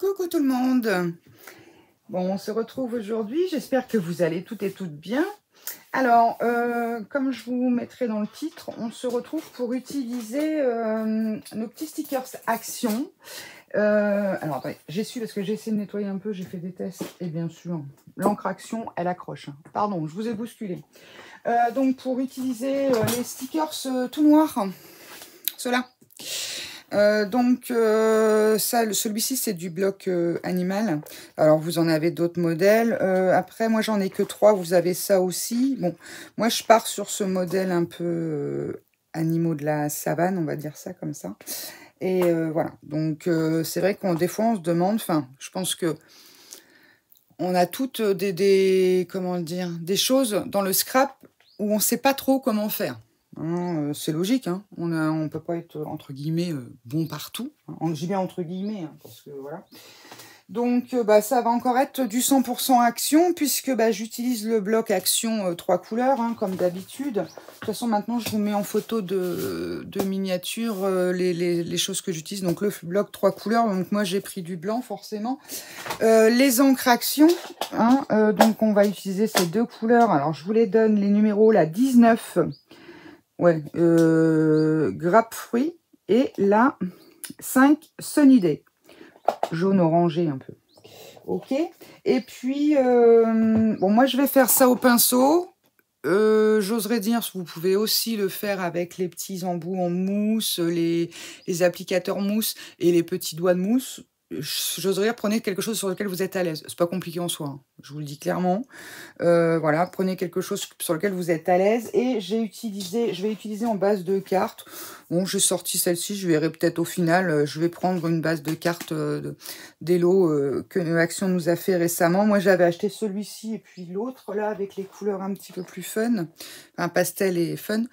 Coucou tout le monde. Bon, on se retrouve aujourd'hui. J'espère que vous allez toutes et toutes bien. Alors, comme je vous mettrai dans le titre, on se retrouve pour utiliser nos petits stickers Action. Alors, attendez, j'ai su parce que j'ai essayé de nettoyer un peu, j'ai fait des tests. Et bien sûr, l'encre Action, elle accroche. Pardon, je vous ai bousculé. Donc, pour utiliser les stickers tout noirs, ceux-là. Celui-ci c'est du bloc animal. Alors vous en avez d'autres modèles. Après moi j'en ai que 3. Vous avez ça aussi. Bon, moi je pars sur ce modèle un peu animaux de la savane, on va dire ça comme ça. Et voilà. Donc c'est vrai qu'on des fois on se demande. Enfin, je pense que on a toutes comment dire, des choses dans le scrap où on ne sait pas trop comment faire. Hein, c'est logique, hein. On ne peut pas être, entre guillemets, bon partout. Hein. J'ai bien entre guillemets, hein, parce que voilà. Donc, ça va encore être du 100% Action, puisque j'utilise le bloc Action 3 couleurs, hein, comme d'habitude. De toute façon, maintenant, je vous mets en photo de miniature les choses que j'utilise. Donc, le bloc 3 couleurs. Donc, moi, j'ai pris du blanc, forcément. Les encres Action, hein, donc, on va utiliser ces deux couleurs. Alors, je vous les donne, les numéros, la 19... Ouais, grappe fruit et la 5 Sunny Day. Jaune orangé un peu. Ok. Et puis, bon, moi je vais faire ça au pinceau. J'oserais dire, vous pouvez aussi le faire avec les petits embouts en mousse, les applicateurs mousse et les petits doigts de mousse. J'oserais dire, prenez quelque chose sur lequel vous êtes à l'aise. C'est pas compliqué en soi, hein. Je vous le dis clairement. Voilà, prenez quelque chose sur lequel vous êtes à l'aise. Et je vais utiliser en base de cartes. Bon, j'ai sorti celle-ci. Je verrai peut-être au final. Je vais prendre une base de cartes d'Hello que Action nous a fait récemment. Moi, j'avais acheté celui-ci et puis l'autre là avec les couleurs un petit peu plus fun, enfin pastel et fun.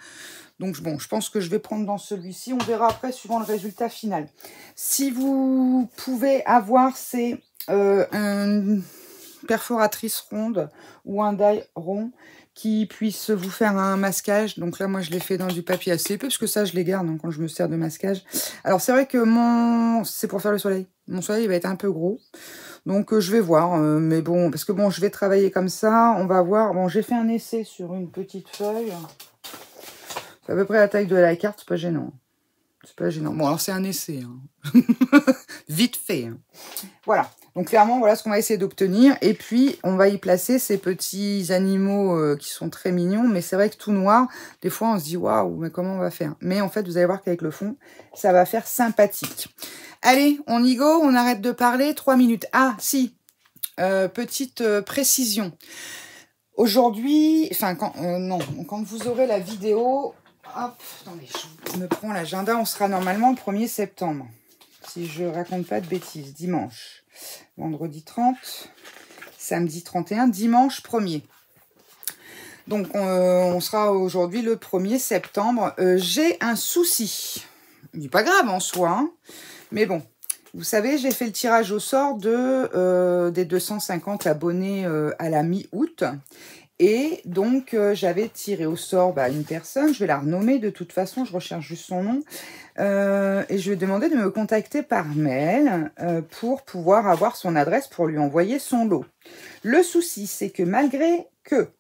Donc bon, je pense que je vais prendre dans celui-ci. On verra après suivant le résultat final. Si vous pouvez avoir, c'est une perforatrice ronde ou un die rond qui puisse vous faire un masquage. Donc là, moi, je l'ai fait dans du papier assez peu parce que ça, je les garde hein, quand je me sers de masquage. Alors, c'est vrai que c'est pour faire le soleil. Mon soleil, il va être un peu gros. Donc, je vais voir. Mais bon, parce que bon, je vais travailler comme ça. On va voir. Bon, j'ai fait un essai sur une petite feuille. C'est à peu près la taille de la carte, c'est pas gênant. C'est pas gênant. Bon, alors c'est un essai. Hein. Vite fait. Hein. Voilà. Donc clairement, voilà ce qu'on va essayer d'obtenir. Et puis, on va y placer ces petits animaux qui sont très mignons. Mais c'est vrai que tout noir, des fois, on se dit, waouh, mais comment on va faire? Mais en fait, vous allez voir qu'avec le fond, ça va faire sympathique. Allez, on y go, on arrête de parler. 3 minutes. Ah, si. Petite précision. Aujourd'hui, enfin, quand vous aurez la vidéo... Hop, attendez, je me prends l'agenda. On sera normalement le 1er septembre. Si je raconte pas de bêtises. Dimanche. Vendredi 30. Samedi 31. Dimanche 1er. Donc, on sera aujourd'hui le 1er septembre. J'ai un souci. Il n'est pas grave en soi. Hein, mais bon. Vous savez, j'ai fait le tirage au sort des 250 abonnés à la mi-août. Et donc, j'avais tiré au sort une personne, je vais la renommer de toute façon, je recherche juste son nom. Et je lui ai demandé de me contacter par mail pour pouvoir avoir son adresse pour lui envoyer son lot. Le souci, c'est que malgré que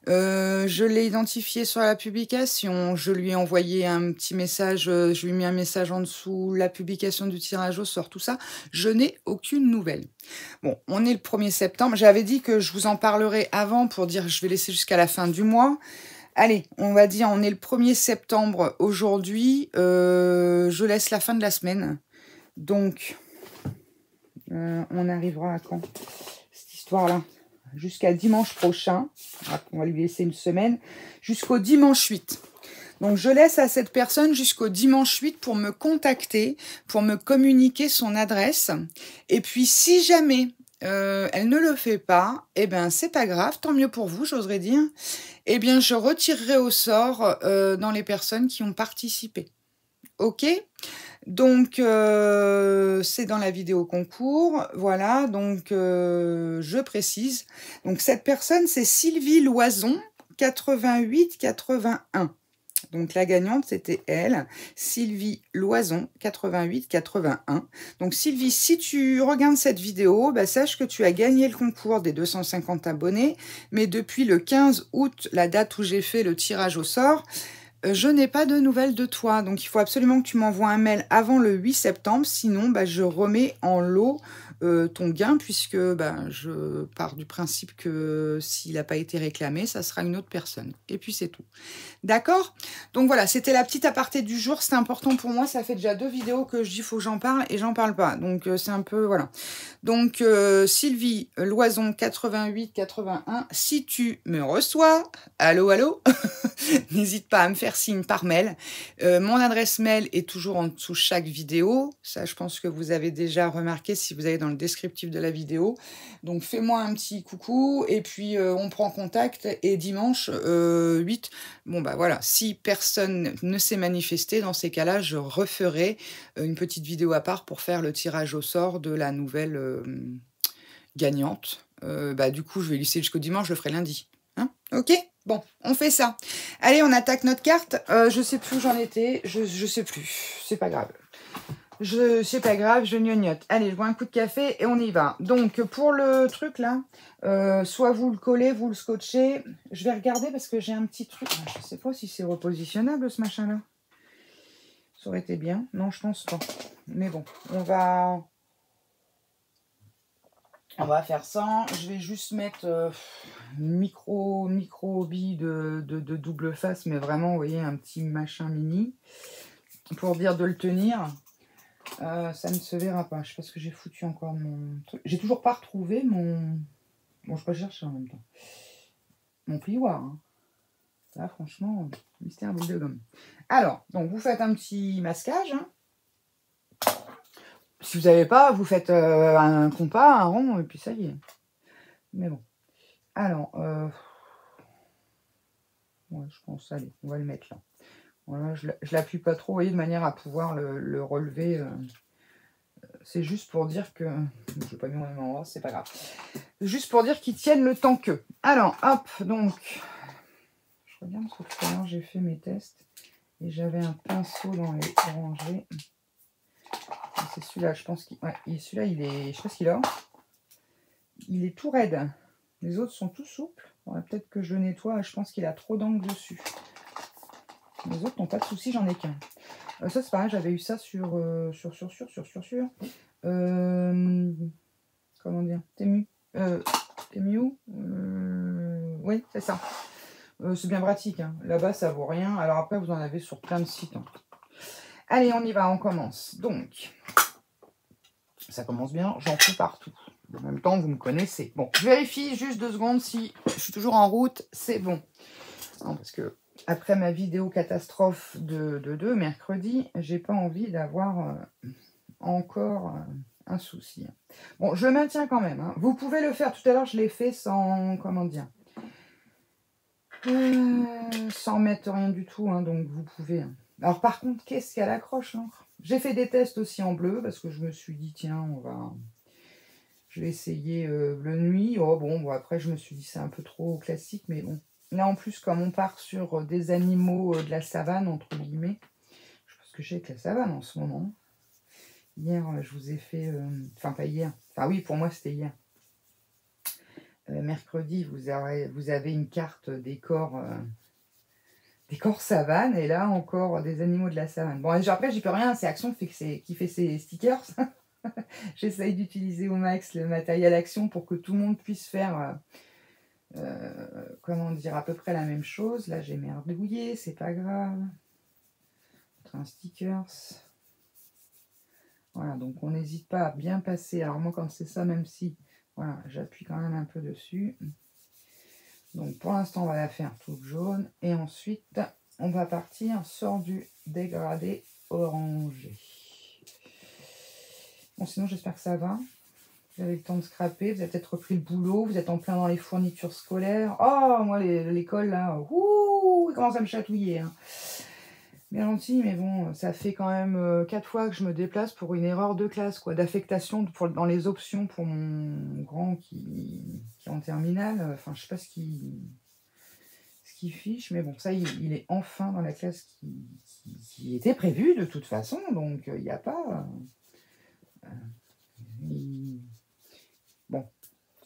je l'ai identifié sur la publication, je lui ai envoyé un petit message, je lui ai mis un message en dessous, la publication du tirage au sort, tout ça, je n'ai aucune nouvelle. Bon, on est le 1er septembre, j'avais dit que je vous en parlerai avant pour dire je vais laisser jusqu'à la fin du mois. Allez, on va dire on est le 1er septembre aujourd'hui, je laisse la fin de la semaine. Donc, on arrivera à quand cette histoire-là? Jusqu'à dimanche prochain. On va lui laisser une semaine. Jusqu'au dimanche 8. Donc, je laisse à cette personne jusqu'au dimanche 8 pour me contacter, pour me communiquer son adresse. Et puis, si jamais elle ne le fait pas, eh bien, c'est pas grave. Tant mieux pour vous, j'oserais dire. Eh bien, je retirerai au sort dans les personnes qui ont participé. Ok ? Donc, c'est dans la vidéo concours. Voilà, donc je précise. Donc, cette personne, c'est Sylvie Loison, 88-81. gagnante. Donc la gagnante, c'était elle, Sylvie Loison, 88-81. Donc Sylvie, si tu regardes cette vidéo, bah, sache que tu as gagné le concours des 250 abonnés, mais depuis le 15 août, la date où j'ai fait le tirage au sort, je n'ai pas de nouvelles de toi. Donc il faut absolument que tu m'envoies un mail avant le 8 septembre, sinon bah, je remets en lot ton gain, puisque bah, je pars du principe que s'il n'a pas été réclamé, ça sera une autre personne. Et puis c'est tout. D'accord? Donc voilà, c'était la petite aparté du jour. C'est important pour moi. Ça fait déjà 2 vidéos que je dis faut que j'en parle et j'en parle pas. Donc c'est un peu... Voilà. Donc Sylvie Loison 88-81, si tu me reçois, allô, allô, n'hésite pas à me faire signe par mail. Mon adresse mail est toujours en dessous de chaque vidéo. Ça, je pense que vous avez déjà remarqué si vous allez dans le descriptif de la vidéo. Donc fais-moi un petit coucou et puis on prend contact. Et dimanche 8, bon bah voilà, si personne ne s'est manifesté, dans ces cas-là, je referai une petite vidéo à part pour faire le tirage au sort de la nouvelle gagnante. Bah du coup, je vais laisser jusqu'au dimanche, je le ferai lundi. Hein? Ok? Bon, on fait ça. Allez, on attaque notre carte. Je sais plus où j'en étais. Je sais plus. C'est pas grave. C'est pas grave, je gnognote. Allez, je bois un coup de café et on y va. Donc, pour le truc là, soit vous le collez, vous le scotchez. Je vais regarder parce que j'ai un petit truc. Je sais pas si c'est repositionnable ce machin-là. Ça aurait été bien. Non, je pense pas. Mais bon, on va faire ça. Je vais juste mettre micro bille de double face, mais vraiment, vous voyez, un petit machin mini pour dire de le tenir. Ça ne se verra pas. Je sais pas ce que j'ai foutu encore de mon truc. J'ai toujours pas retrouvé mon... Bon, je peux chercher en même temps. Mon plioir. Hein. Là, franchement, mystère boule de gomme. Alors, donc vous faites un petit masquage. Hein. Si vous n'avez pas, vous faites un compas, un rond, et puis ça y est. Mais bon. Alors, ouais, je pense, allez, on va le mettre là. Voilà, je l'appuie pas trop, vous voyez, de manière à pouvoir le relever. C'est juste pour dire que... Je n'ai pas mis au même endroit, c'est pas grave. Juste pour dire qu'ils tiennent le temps que. Alors, hop, donc... Je regarde parce que tout à l'heure, j'ai fait mes tests. Et j'avais un pinceau dans les rangées. C'est celui-là, je pense qu'il... Ouais, celui-là, il est... Je sais pas ce qu'il a. Il est tout raide. Les autres sont tout souples. Ouais, peut-être que je le nettoie. Je pense qu'il a trop d'angles dessus. Les autres n'ont pas de soucis, j'en ai qu'un. Ça, c'est pareil, j'avais eu ça sur comment dire, Temu. Temu. Oui, c'est ça. C'est bien pratique. Hein. Là-bas, ça vaut rien. Alors après, vous en avez sur plein de sites. Hein. Allez, on y va, on commence. Donc, ça commence bien. J'en fous partout. En même temps, vous me connaissez. Bon, je vérifie juste 2 secondes si je suis toujours en route. C'est bon. Non, parce que après ma vidéo catastrophe de mercredi, j'ai pas envie d'avoir encore un souci. Bon, je le maintiens quand même. Hein. Vous pouvez le faire. Tout à l'heure, je l'ai fait sans... Comment dire sans mettre rien du tout. Hein, donc, vous pouvez... Hein. Alors, par contre, qu'est-ce qu'elle accroche, l'encre? J'ai fait des tests aussi en bleu parce que je me suis dit, tiens, je vais essayer bleu nuit. Oh, bon, après, je me suis dit, c'est un peu trop classique, mais bon. Là, en plus, comme on part sur des animaux de la savane, entre guillemets, je pense que j'ai avec la savane en ce moment. Hier, je vous ai fait... Enfin, pas hier. Enfin, oui, pour moi, c'était hier. Mercredi, vous avez une carte des corps savane, et là, encore des animaux de la savane. Bon, après, j'y peux rien. C'est Action qui fait ses stickers. J'essaye d'utiliser au max le matériel Action pour que tout le monde puisse faire... comment dire, à peu près la même chose. Là, j'ai merdouillé, c'est pas grave. Un stickers. Voilà, donc on n'hésite pas à bien passer. Alors moi, quand c'est ça, même si, voilà, j'appuie quand même un peu dessus. Donc pour l'instant, on va la faire toute jaune. Et ensuite, on va partir sur du dégradé orangé. Bon, sinon, j'espère que ça va. Vous avez le temps de scraper, vous avez peut-être repris le boulot, vous êtes en plein dans les fournitures scolaires. Oh, moi, l'école, là, ouh, il commence à me chatouiller. Hein. Bien gentil, mais bon, ça fait quand même 4 fois que je me déplace pour une erreur de classe, quoi, d'affectation dans les options pour mon grand qui est en terminale. Enfin, je sais pas ce qu'il qui fiche. Mais bon, ça, il est enfin dans la classe qui était prévue de toute façon. Donc, il n'y a pas... Bon,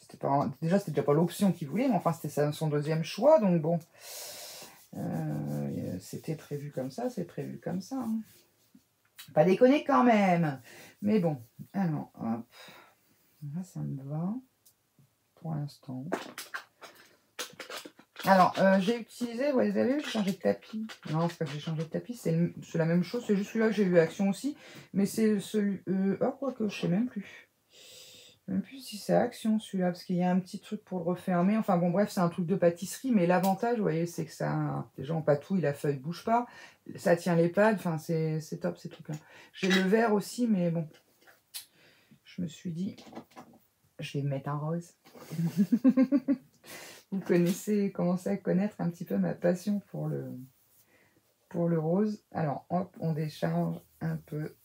c'était pas... Déjà, c'était déjà pas l'option qu'il voulait, mais enfin, c'était son deuxième choix. Donc, bon, c'était prévu comme ça, c'est prévu comme ça. Hein. Pas déconner quand même. Mais bon, alors, hop. Là, ça me va. Pour l'instant. Alors, j'ai utilisé, vous avez vu, j'ai changé de tapis. Non, c'est pas que j'ai changé de tapis, c'est la même chose, c'est juste celui-là que j'ai eu Action aussi. Mais c'est celui... oh, quoi que je sais même plus. Même plus si c'est Action celui-là, parce qu'il y a un petit truc pour le refermer. Enfin bon, bref, c'est un truc de pâtisserie, mais l'avantage, vous voyez, c'est que ça... Déjà, on patouille, la feuille bouge pas. Ça tient les pads, enfin, c'est top ces trucs-là. J'ai le vert aussi, mais bon. Je me suis dit, je vais mettre un rose. Vous commencez à connaître un petit peu ma passion pour le rose. Alors, hop, on décharge un peu.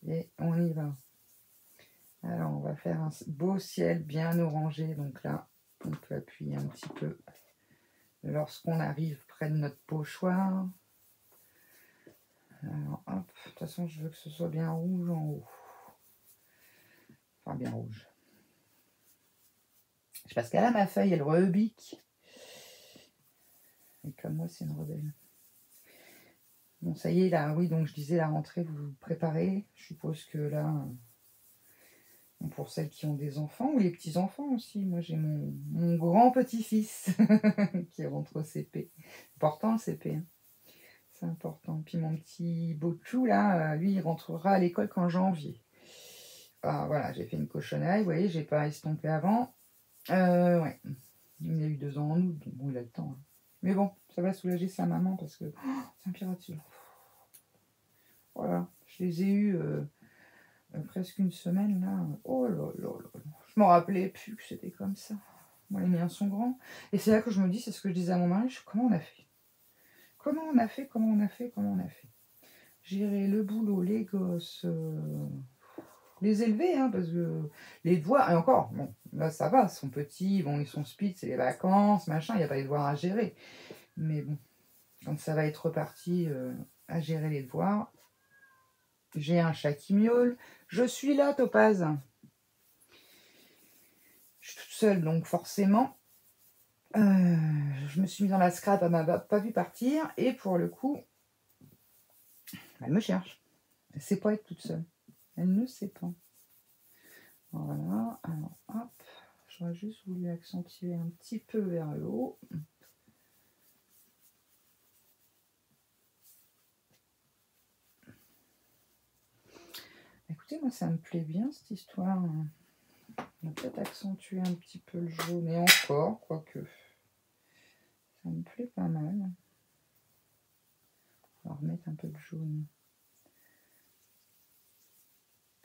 Et on y va. Alors, on va faire un beau ciel bien orangé. Donc là, on peut appuyer un petit peu lorsqu'on arrive près de notre pochoir. Alors, hop, de toute façon, je veux que ce soit bien rouge en haut. Enfin, bien rouge. Parce qu'elle a ma feuille, elle rebique. Et comme moi, c'est une rebelle. Bon, ça y est, là, oui, donc je disais la rentrée, vous vous préparez. Je suppose que là, pour celles qui ont des enfants, ou les petits-enfants aussi. Moi, j'ai mon grand-petit-fils qui rentre au CP. Important, le CP. Hein. C'est important. Puis mon petit Bochou, là, lui, il rentrera à l'école qu'en janvier. Ah, voilà, j'ai fait une cochonnerie. Vous voyez, j'ai pas estompé avant. Ouais. Il a eu 2 ans en août, donc bon, il a le temps. Hein. Mais bon, ça va soulager sa maman parce que c'est un pirate. Voilà, je les ai eus presque une semaine là. Oh là là là. Je m'en rappelais plus que c'était comme ça. Moi, les miens sont grands. Et c'est là que je me dis, c'est ce que je disais à mon mari, comment on a fait? Comment on a fait? Comment on a fait? Comment on a fait? Gérer le boulot, les gosses, les élever, hein, parce que les devoirs, et encore, bon, là ça va, ils sont petits, bon, ils sont speed, c'est les vacances, machin, il n'y a pas les devoirs à gérer. Mais bon, quand ça va être reparti à gérer les devoirs, j'ai un chat qui miaule. Je suis là, Topaz. Je suis toute seule, donc forcément, je me suis mise dans la scrap, elle m'a pas vu partir. Et pour le coup, elle me cherche. Elle ne sait pas être toute seule. Elle ne sait pas. Voilà. Alors, hop. J'aurais juste voulu accentuer un petit peu vers le haut. Écoutez, moi, ça me plaît bien, cette histoire. On va peut-être accentuer un petit peu le jaune. Et encore, quoique. Ça me plaît pas mal. On va remettre un peu de jaune.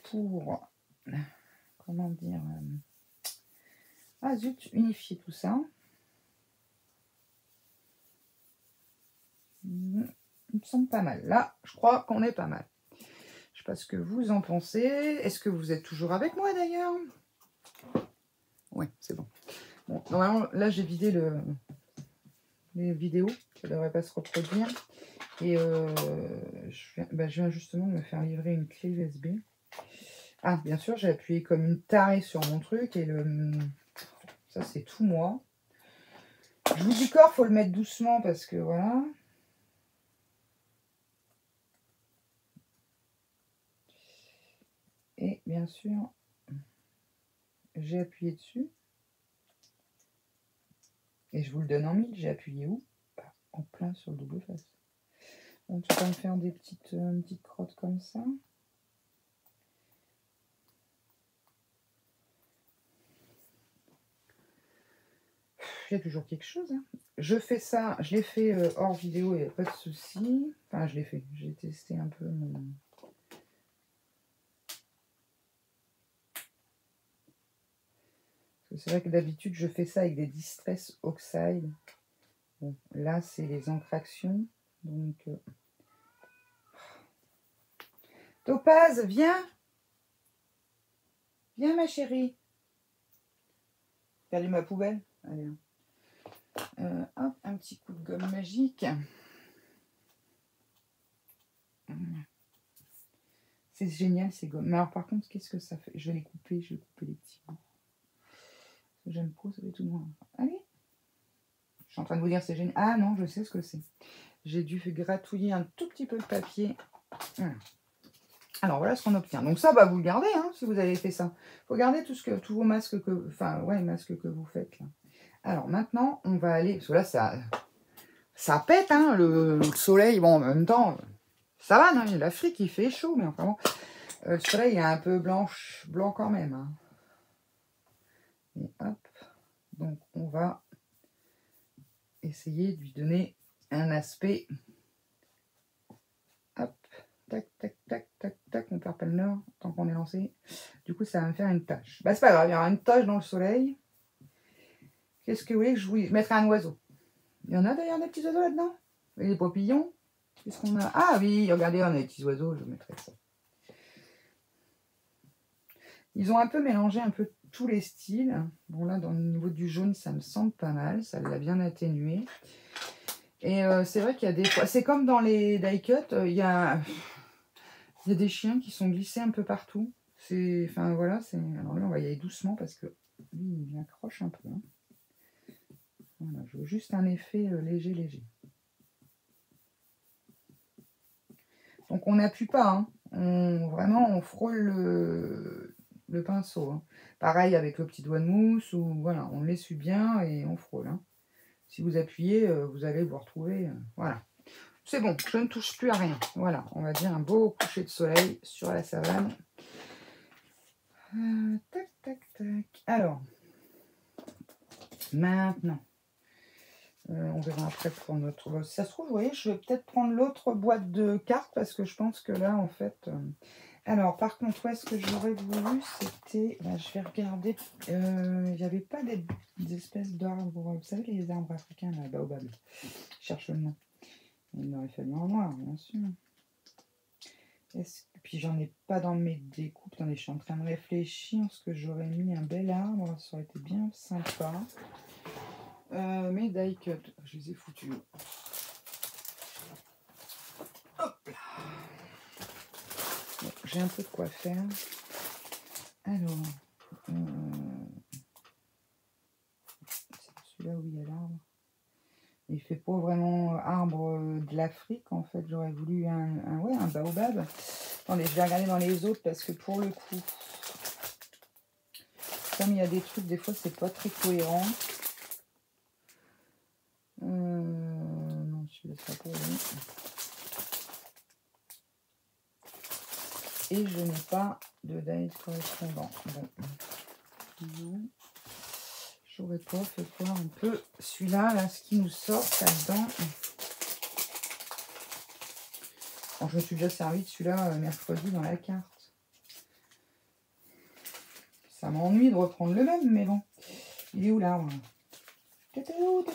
Pour, comment dire, ah zut, unifier tout ça. Il me semble pas mal. Là, je crois qu'on est pas mal. Je sais pas ce que vous en pensez. Est-ce que vous êtes toujours avec moi d'ailleurs? Oui, c'est bon. Bon. Normalement, là, j'ai vidé les vidéos. Ça ne devrait pas se reproduire. Et je viens justement de me faire livrer une clé USB. Ah, bien sûr, j'ai appuyé comme une tarée sur mon truc. Et ça, c'est tout moi. Je vous dis corps, faut le mettre doucement parce que voilà. Et bien sûr, j'ai appuyé dessus. Et je vous le donne en mille. J'ai appuyé où? En plein sur le double face. Donc, tu vas me faire des petites crottes comme ça. Il y a toujours quelque chose. Hein. Je fais ça, je l'ai fait hors vidéo, il n'y a pas de souci. Enfin, je l'ai fait. J'ai testé un peu mon... C'est vrai que d'habitude, je fais ça avec des Distress Oxide. Bon, là, c'est les encrations. Donc, Topaz, viens. Viens, ma chérie. Perdu ma poubelle. Allez. Hop, un petit coup de gomme magique. C'est génial ces gommes. Mais alors par contre, qu'est-ce que ça fait? Je vais les couper, je vais couper les petits bouts. J'aime pas, ça va être tout noir. Allez. Je suis en train de vous dire c'est génial. Ah non, je sais ce que c'est. J'ai dû gratouiller un tout petit peu de papier. Voilà. Alors voilà ce qu'on obtient. Donc ça, bah, vous le gardez hein, si vous avez fait ça. Il faut garder tous vos masques que, enfin ouais, masques que vous faites là. Alors maintenant, on va aller, parce que là ça pète hein, le soleil. Bon, en même temps, ça va, non, l'Afrique il fait chaud, mais enfin bon, le soleil est un peu blanc quand même. Hein. Et hop, donc on va essayer de lui donner un aspect. Hop, tac, tac, tac, tac, tac, on perd pas le nord tant qu'on est lancé. Du coup, ça va me faire une tache. Bah, c'est pas grave, il y aura une tache dans le soleil. Qu'est-ce que vous voulez que je vous mettrai un oiseau? Il y en a d'ailleurs des petits oiseaux là-dedans? Et les papillons? Qu'est-ce qu'on a? Ah oui, regardez, on a des petits oiseaux, je mettrai ça. Ils ont un peu mélangé un peu tous les styles. Bon là, dans le niveau du jaune, ça me semble pas mal. Ça l'a bien atténué. Et c'est vrai qu'il y a des fois... C'est comme dans les die-cut, il y a des chiens qui sont glissés un peu partout. Enfin voilà, alors là, on va y aller doucement parce que lui, il accroche un peu. Hein. Voilà, je veux juste un effet léger. Donc on n'appuie pas, hein. Vraiment on frôle le pinceau. Hein. Pareil avec le petit doigt de mousse, ou voilà, on l'essuie bien et on frôle. Hein. Si vous appuyez, vous allez vous retrouver. Voilà. C'est bon, je ne touche plus à rien. Voilà, on va dire un beau coucher de soleil sur la savane. Tac, tac, tac. Alors, maintenant. On verra après pour notre... Si ça se trouve, vous voyez, je vais peut-être prendre l'autre boîte de cartes parce que je pense que là, en fait... Alors, par contre, où est-ce que j'aurais voulu? C'était... Là, je vais regarder. Il n'y avait pas des espèces d'arbres... Vous savez, les arbres africains, là, baobab. Je cherche le nom. Il m'aurait fallu en noir, bien sûr. Puis, j'en ai pas dans mes découpes. Attendez, je suis en train de réfléchir. Est-ce que j'aurais mis un bel arbre? Ça aurait été bien sympa. Mes die cut, je les ai foutus. Hop là. Bon, j'ai un peu de quoi faire. Alors, c'est celui-là où il y a l'arbre. Il fait pas vraiment arbre de l'Afrique en fait. J'aurais voulu un baobab. Attendez, je vais regarder dans les autres parce que pour le coup, comme il y a des trucs, des fois c'est pas très cohérent. Non, celui-là c'est pas pour lui. Et je n'ai pas de die correspondant. Bon. Non. J'aurais pas fait voir un peu celui-là, là, ce qui nous sort là-dedans. Bon, je me suis déjà servi de celui-là mercredi dans la carte. Ça m'ennuie de reprendre le même, mais bon. Il est où l'arbre? T'étais où?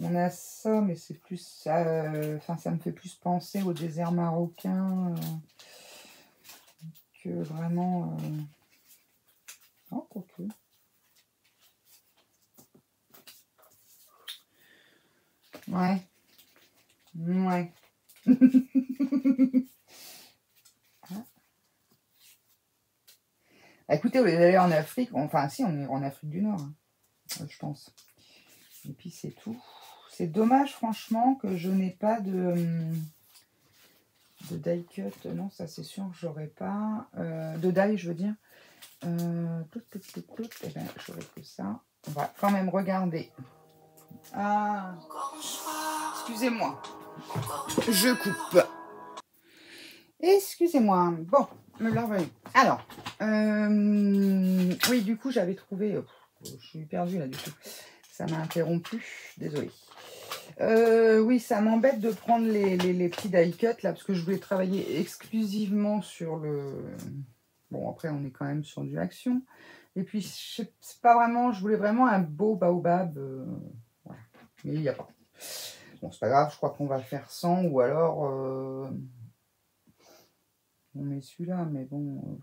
On a ça, mais c'est plus... Enfin, ça me fait plus penser au désert marocain que vraiment... Oh, quoique. Ouais. Écoutez, au lieu d'aller en Afrique, enfin si, on est en Afrique du Nord, hein, je pense. Et puis c'est tout. C'est dommage, franchement, que je n'ai pas de die cut. Non, ça c'est sûr que j'aurais pas. De die, je veux dire. Eh ben, j'aurais que ça. On va quand même regarder. Ah, excusez-moi. Je coupe. Excusez-moi. Bon, me l'a revu. Alors, oui, du coup, j'avais trouvé... je suis perdue là, du coup. Ça m'a interrompu. Désolée. Oui, ça m'embête de prendre les petits die cut là, parce que je voulais travailler exclusivement sur le... Bon, après, on est quand même sur du action. Et puis, c'est pas vraiment... Je voulais vraiment un beau baobab. Voilà. Mais il n'y a pas. Bon, c'est pas grave, je crois qu'on va faire 100 ou alors... on met celui-là, mais bon...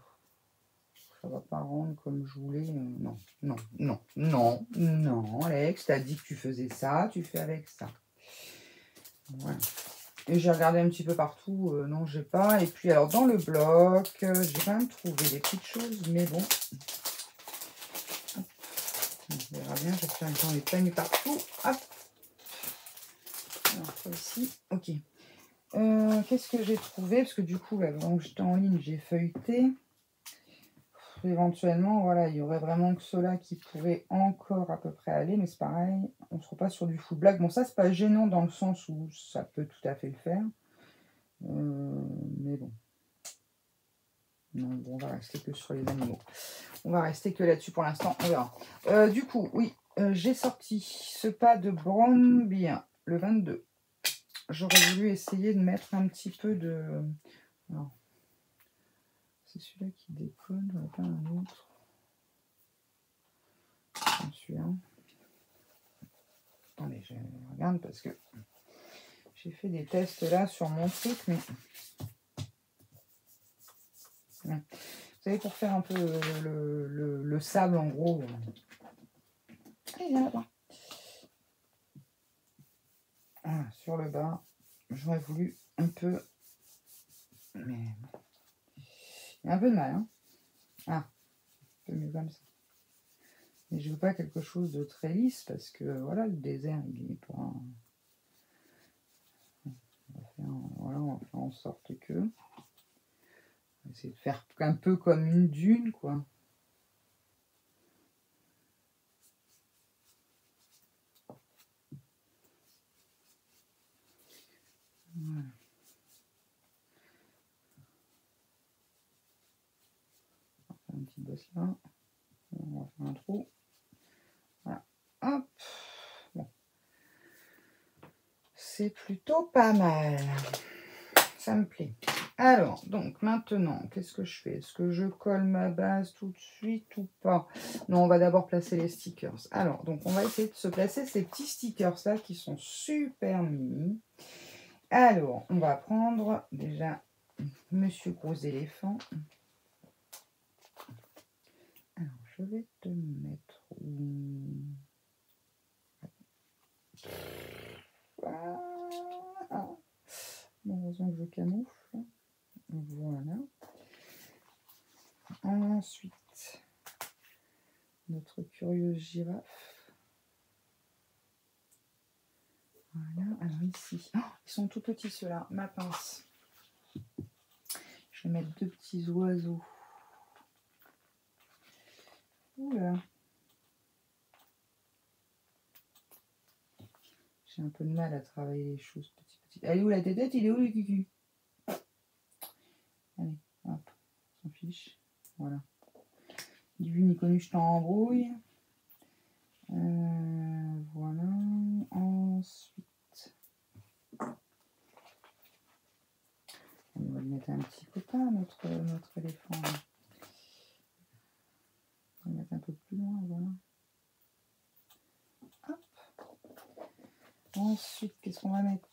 ça va pas rendre comme je voulais. Non, non, non, non, non, Alex, t'as dit que tu faisais ça, tu fais avec ça. Voilà. Et j'ai regardé un petit peu partout, non, j'ai pas. Et puis, alors, dans le bloc, j'ai quand même trouvé des petites choses, mais bon. Hop. On verra bien, j'espère que j'en ai pas mis partout. Hop. Alors, ça aussi, ok. Qu'est-ce que j'ai trouvé? Parce que du coup, là, pendant que j'étais en ligne, j'ai feuilleté. Éventuellement, voilà, il y aurait vraiment que cela qui pourrait encore à peu près aller, mais c'est pareil, on ne se retrouve pas sur du full black. Bon, ça, c'est pas gênant dans le sens où ça peut tout à fait le faire. Mais bon. Non, bon, on va rester que sur les animaux. On va rester que là-dessus pour l'instant, on verra. Du coup, oui, j'ai sorti ce pas de Brombier, le 22. J'aurais voulu essayer de mettre un petit peu de... Alors, c'est celui-là qui déconne, j'en ai pas un autre. Celui-là. Attendez, je regarde parce que j'ai fait des tests là sur mon truc, mais... Ouais. Vous savez, pour faire un peu le sable, en gros... Allez, viens là-bas. Voilà, sur le bas, j'aurais voulu un peu... Mais... Il y a un peu de mal, hein. Ah, un peu mieux comme ça. Mais je veux pas quelque chose de très lisse parce que voilà, le désert, il est pour un... Voilà, on va faire en sorte que... On va essayer de faire un peu comme une dune, quoi. Voilà. On va faire une petite bosse là. On va faire un trou. Voilà. Hop. Bon. C'est plutôt pas mal. Ça me plaît. Alors, donc maintenant, qu'est-ce que je fais? Est-ce que je colle ma base tout de suite ou pas? Non, on va d'abord placer les stickers. Alors, donc on va essayer de se placer ces petits stickers là qui sont super mimi. Alors, on va prendre déjà Monsieur Gros Éléphant. Alors, je vais te mettre où? Ah. Bon, heureusement que je camoufle. Voilà. Ensuite, notre curieuse girafe. Voilà. Alors ici, oh, ils sont tout petits ceux-là. Ma pince. Je vais mettre deux petits oiseaux. Oula. J'ai un peu de mal à travailler les choses petit. Elle est où la tête? Il est où le cucu? Allez, hop, on s'en fiche. Voilà. Du vu, ni connu, je t'embrouille. Voilà. Ensuite, on va lui mettre un petit copain, notre éléphant. On va le mettre un peu plus loin, voilà. Hop. Ensuite, qu'est-ce qu'on va mettre?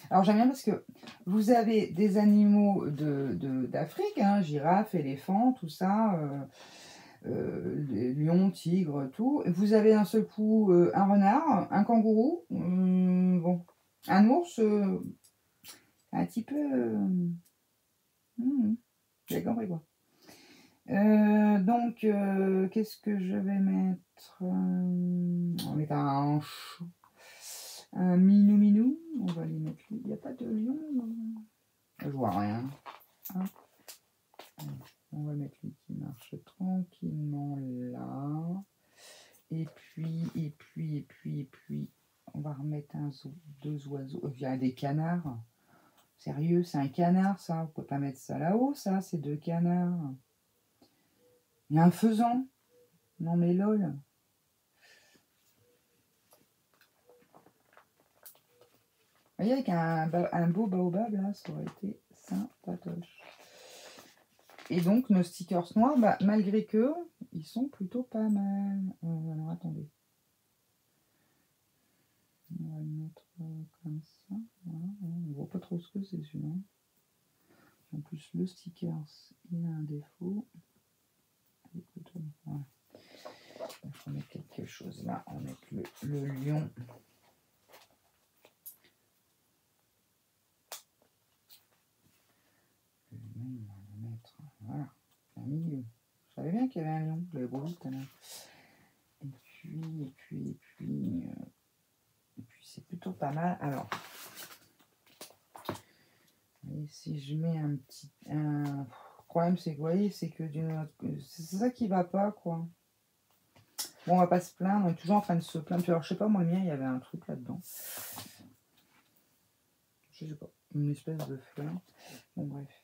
Alors j'aime bien parce que vous avez des animaux d'Afrique, hein, girafes, éléphants, tout ça, lions, tigres, tout. Vous avez d'un seul coup un renard, un kangourou, bon, un ours, un petit peu... j'ai compris quoi. Donc, qu'est-ce que je vais mettre? On va mettre un minou. On va les mettre. Il n'y a pas de lion. Je vois rien. Hop. On va mettre lui qui marche tranquillement là. Et puis, on va remettre deux oiseaux. Il y a des canards. Sérieux, c'est un canard ça. On peut pas mettre ça là-haut, ça. C'est deux canards. Il y a un faisan. Non mais lol. Vous voyez, avec un beau baobab, là, ça aurait été sympatoche. Et donc, nos stickers noirs, bah, malgré que, ils sont plutôt pas mal. Alors, attendez. On va le mettre comme ça. Voilà. On ne voit pas trop ce que c'est celui-là. En plus, le sticker, il a un défaut. Voilà. Il faut mettre quelque chose là. On va mettre le lion. Le lion, on va le mettre. Voilà. Un milieu. Je savais bien qu'il y avait un lion. Je l'avais beau vite. Et puis c'est plutôt pas mal. Alors. Et si je mets un petit... Le problème, c'est que, vous voyez, c'est que c'est ça qui va pas, quoi. Bon, on va pas se plaindre. On est toujours en train de se plaindre. Alors, je sais pas, moi, le mien, il y avait un truc là-dedans. Je sais pas. Une espèce de fleur. Bon, bref.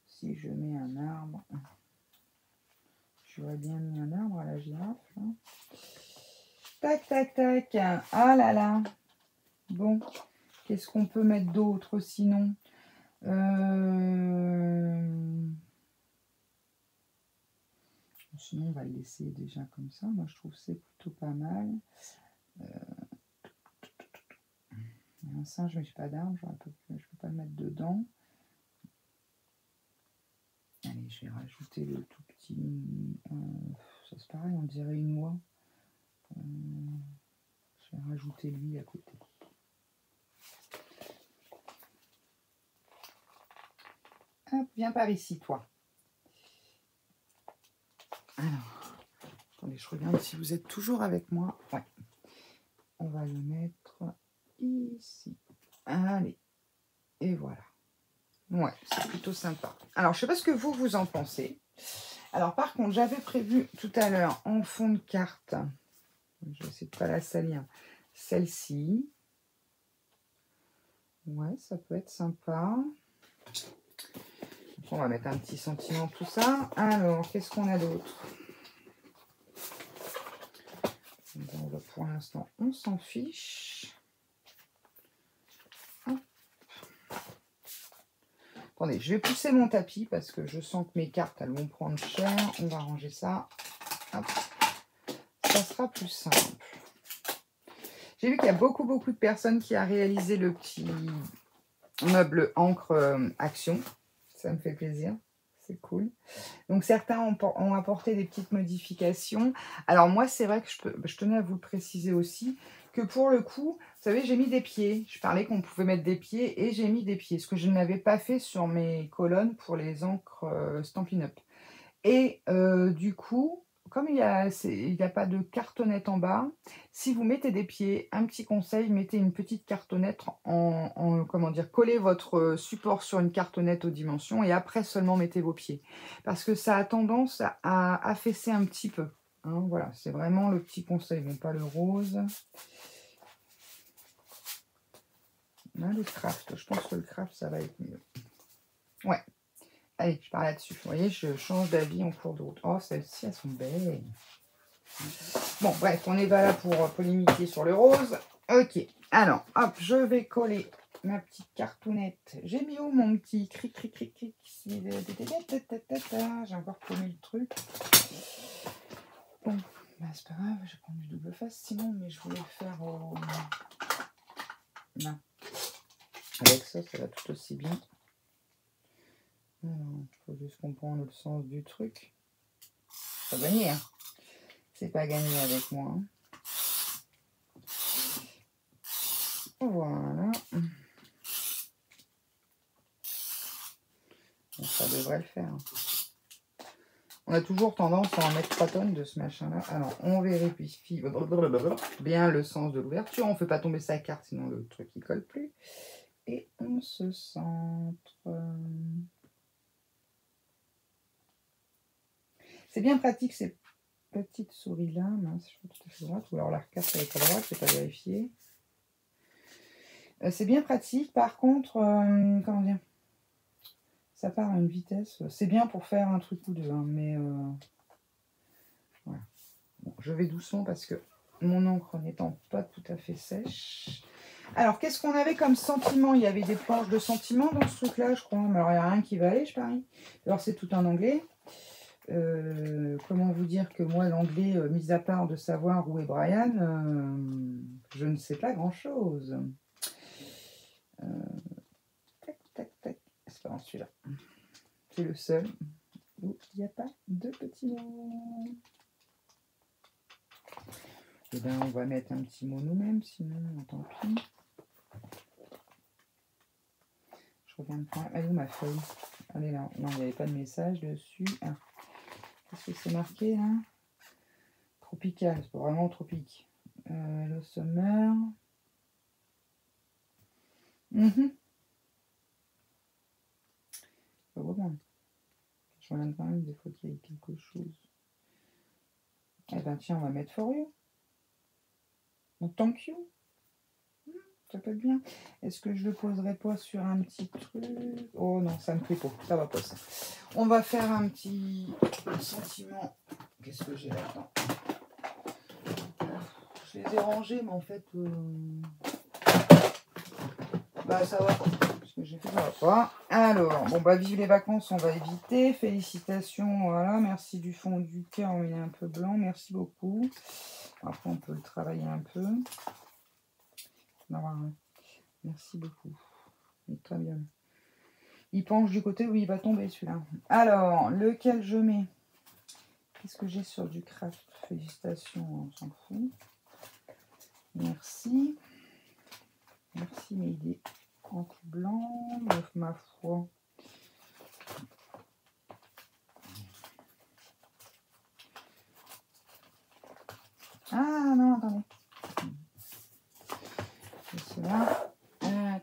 Si je mets un arbre... J'aurais bien mis un arbre à la girafe, là. Tac, tac, tac. Ah là là. Bon. Qu'est-ce qu'on peut mettre d'autre, sinon Sinon, on va le laisser déjà comme ça. Moi, je trouve que c'est plutôt pas mal. Un singe, mais je n'ai pas d'arbre. Je ne peux pas le mettre dedans. Allez, je vais rajouter le tout petit... ça c'est pareil, on dirait une oie. Je vais rajouter lui à côté. Hop, viens par ici, toi. Alors, attendez, je regarde si vous êtes toujours avec moi. Ouais. On va le mettre ici. Allez. Et voilà. Ouais, c'est plutôt sympa. Alors, je ne sais pas ce que vous en pensez. Alors, par contre, j'avais prévu tout à l'heure en fond de carte, je vais essayer de ne pas la salir, celle-ci. Ouais, ça peut être sympa. On va mettre un petit sentiment, tout ça. Alors, qu'est-ce qu'on a d'autre? Pour l'instant, on s'en fiche. Hop. Attendez, je vais pousser mon tapis parce que je sens que mes cartes, elles vont prendre cher. On va ranger ça. Hop. Ça sera plus simple. J'ai vu qu'il y a beaucoup de personnes qui ont réalisé le petit meuble encre action. Ça me fait plaisir. C'est cool. Donc, certains ont apporté des petites modifications. Alors, moi, c'est vrai que je tenais à vous le préciser aussi, que pour le coup, vous savez, j'ai mis des pieds. Je parlais qu'on pouvait mettre des pieds et j'ai mis des pieds. Ce que je n'avais pas fait sur mes colonnes pour les encres Stampin' Up. Et du coup, comme il n'y a pas de cartonnette en bas, si vous mettez des pieds, un petit conseil, mettez une petite cartonnette comment dire, collez votre support sur une cartonnette aux dimensions et après seulement mettez vos pieds. Parce que ça a tendance à affaisser un petit peu. Hein, voilà, c'est vraiment le petit conseil, bon pas le rose. Là, le craft, je pense que le craft, ça va être mieux. Ouais. Allez, je pars là-dessus. Vous voyez, je change d'avis en cours de route. Oh, celles-ci, elles sont belles. Bon, bref, on est pas là pour polémiquer sur le rose. Ok, alors, hop, je vais coller ma petite cartonnette. J'ai mis où mon petit cric. J'ai encore paumé le truc. Bon, bah, c'est pas grave, je vais prendre du double face sinon, mais je voulais le faire au... Non. Avec ça, ça va tout aussi bien. Il faut juste comprendre le sens du truc. C'est pas gagné, hein. C'est pas gagné avec moi. Hein. Voilà. Donc, ça devrait le faire. On a toujours tendance à en mettre 3 tonnes de ce machin-là. Alors, on vérifie bien le sens de l'ouverture. On ne fait pas tomber sa carte, sinon le truc il colle plus. Et on se centre. C'est bien pratique ces petites souris-là. Mince, je suis pas tout à fait droite. Ou alors la carte elle est à droite, je n'ai pas vérifié. C'est bien pratique. Par contre, comment dire, ça part à une vitesse. C'est bien pour faire un truc ou deux, hein, mais voilà. Bon, je vais doucement parce que mon encre n'étant pas tout à fait sèche. Alors, qu'est-ce qu'on avait comme sentiment? Il y avait des planches de sentiments dans ce truc-là, je crois. Mais alors, il n'y a rien qui va aller, je parie. Alors, c'est tout en anglais. Comment vous dire que moi, l'anglais, mis à part de savoir où est Brian, je ne sais pas grand-chose. transparent celui-là. C'est le seul où il n'y a pas de petits mots. Et bien, on va mettre un petit mot nous-mêmes, sinon, tant pis. Je regarde quand même. Elle est où ma feuille? Elle est là. Non, il n'y avait pas de message dessus. Ah. Qu'est-ce que c'est marqué là? Tropical, c'est pas vraiment tropique. Le summer. Pas vraiment. Je regarde quand même des fois qu'il y a quelque chose. Eh ben tiens, on va mettre for you. Donc thank you. Ça peut être bien. Est-ce que je le poserai pas sur un petit truc? Oh non, ça me plaît pas. Ça va pas ça. On va faire un petit sentiment. Qu'est-ce que j'ai là-dedans? Je les ai rangés, mais en fait, bah ça va pas. Parce que j'ai fait ça va pas. Alors, bon bah vive les vacances, on va éviter. Félicitations, voilà. Merci du fond du cœur, il est un peu blanc. Merci beaucoup. Après, on peut le travailler un peu. Non, merci beaucoup. Il est très bien. Il penche du côté où il va tomber celui-là. Alors, lequel je mets? Qu'est-ce que j'ai sur du craft? Félicitations, on s'en fout. Merci. Merci, mais il est en tout blanc. Ma foi. Ah non, attendez. Cela.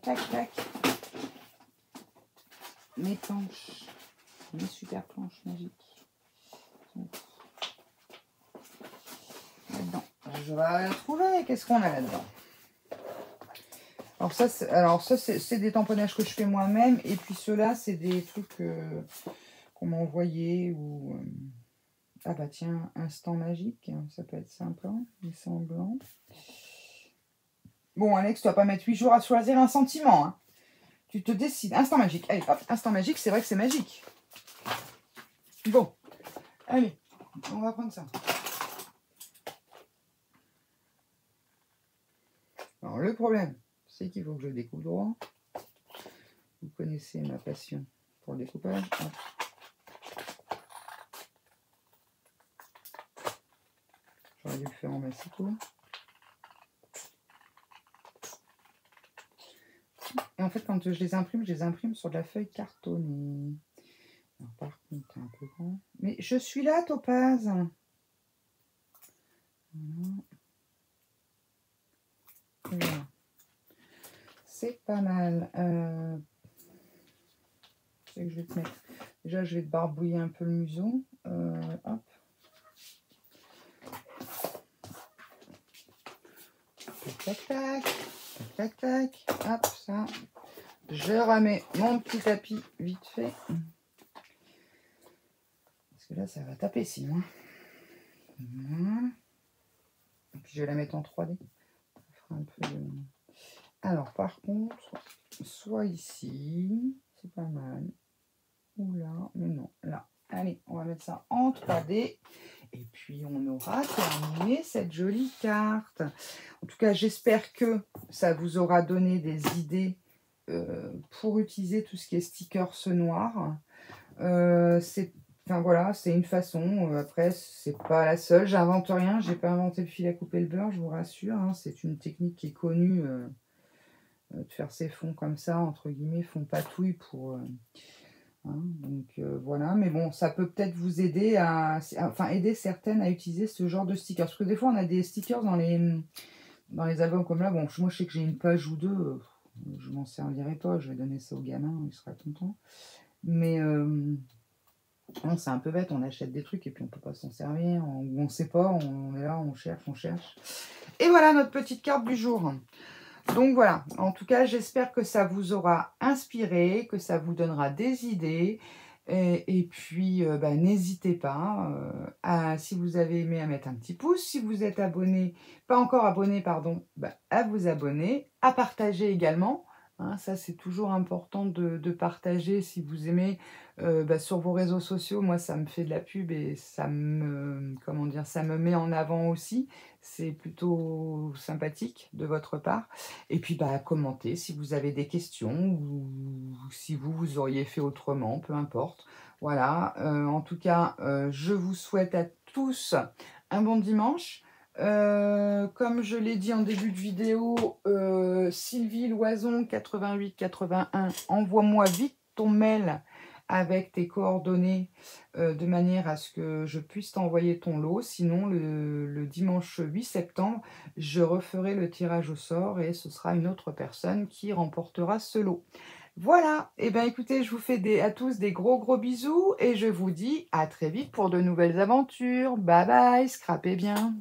Tac, tac. Mes planches. Mes super planches magiques. Là-dedans. Je vais la trouver. Qu'est-ce qu'on a là-dedans? Alors ça, c'est des tamponnages que je fais moi-même. Et puis ceux-là, c'est des trucs qu'on m'a envoyés. Ou ah bah tiens, instant magique. Ça peut être sympa. Mais c'est en blanc. Bon, Alex, tu vas pas mettre 8 jours à choisir un sentiment. Hein. Tu te décides. Instant magique. Allez, hop, instant magique, c'est vrai que c'est magique. Bon. Allez, on va prendre ça. Alors, le problème, c'est qu'il faut que je découpe droit. Vous connaissez ma passion pour le découpage. Hop. J'aurais dû le faire en massicot. Et en fait, quand je les imprime sur de la feuille cartonnée. Alors, par contre, c'est un peu grand. Mais je suis là, Topaz. Voilà. C'est pas mal. C'est que je vais te mettre. Déjà, je vais te barbouiller un peu le museau. Hop. Tac, tac, tac. Tac, tac, tac. Hop, ça. Je remets mon petit tapis vite fait. Parce que là, ça va taper sinon. Voilà. Et puis, je vais la mettre en 3D. Ça fera un peu de... Alors, par contre, soit ici, c'est pas mal. Ou là, mais non, là. Allez, on va mettre ça en 3D. Et puis, on aura terminé cette jolie carte. En tout cas, j'espère que ça vous aura donné des idées pour utiliser tout ce qui est stickers noir. Enfin, voilà, c'est une façon. Après, c'est pas la seule. J'invente rien. J'ai pas inventé le fil à couper le beurre, je vous rassure. Hein. C'est une technique qui est connue de faire ces fonds comme ça, entre guillemets, fonds patouille pour... Hein, donc voilà, mais bon, ça peut peut-être vous aider enfin aider certaines à utiliser ce genre de stickers. Parce que des fois, on a des stickers dans les albums comme là. Bon, moi, je sais que j'ai une page ou deux, je m'en servirai pas, je vais donner ça au gamin, il sera content. Mais non, c'est un peu bête, on achète des trucs et puis on peut pas s'en servir, on sait pas, on est là, on cherche. Et voilà notre petite carte du jour. Donc voilà, en tout cas, j'espère que ça vous aura inspiré, que ça vous donnera des idées. Et puis, n'hésitez pas, si vous avez aimé, à mettre un petit pouce. Si vous êtes abonné, pas encore abonné, pardon, à vous abonner, à partager également. Hein, ça, c'est toujours important de partager si vous aimez bah, sur vos réseaux sociaux. Moi, ça me fait de la pub et ça me, comment dire, ça me met en avant aussi. C'est plutôt sympathique de votre part. Et puis, bah, commentez si vous avez des questions ou si vous auriez fait autrement, peu importe. Voilà. En tout cas, je vous souhaite à tous un bon dimanche. Comme je l'ai dit en début de vidéo, Sylvie Loison 8881, envoie-moi vite ton mail avec tes coordonnées de manière à ce que je puisse t'envoyer ton lot. Sinon, le dimanche 8 septembre, je referai le tirage au sort et ce sera une autre personne qui remportera ce lot. Voilà, et bien écoutez, je vous fais à tous des gros bisous et je vous dis à très vite pour de nouvelles aventures. Bye bye, scrapez bien.